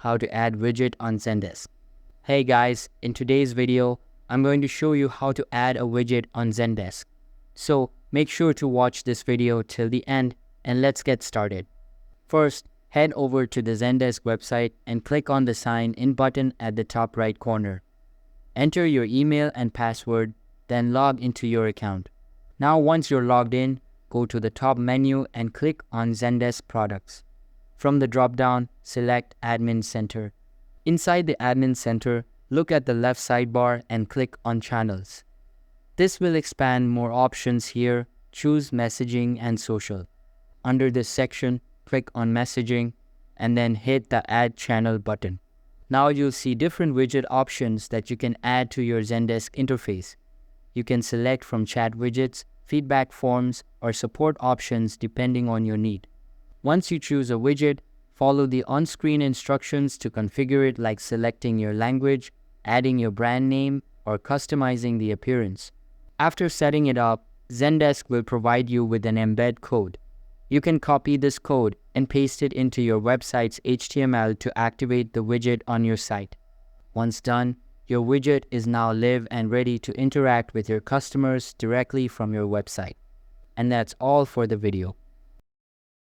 how to add widget on Zendesk. Hey guys, in today's video, I'm going to show you how to add a widget on Zendesk. So make sure to watch this video till the end and let's get started. First, head over to the Zendesk website and click on the Sign In button at the top right corner. Enter your email and password, then log into your account. Now once you're logged in, go to the top menu and click on Zendesk Products. From the drop-down, select Admin Center. Inside the Admin Center, look at the left sidebar and click on Channels. This will expand more options here. Choose Messaging and Social. Under this section, click on Messaging and then hit the Add Channel button. Now you'll see different widget options that you can add to your Zendesk interface. You can select from chat widgets, feedback forms, or support options depending on your need. Once you choose a widget, follow the on-screen instructions to configure it, like selecting your language, adding your brand name, or customizing the appearance. After setting it up, Zendesk will provide you with an embed code. You can copy this code and paste it into your website's HTML to activate the widget on your site. Once done, your widget is now live and ready to interact with your customers directly from your website. And that's all for the video.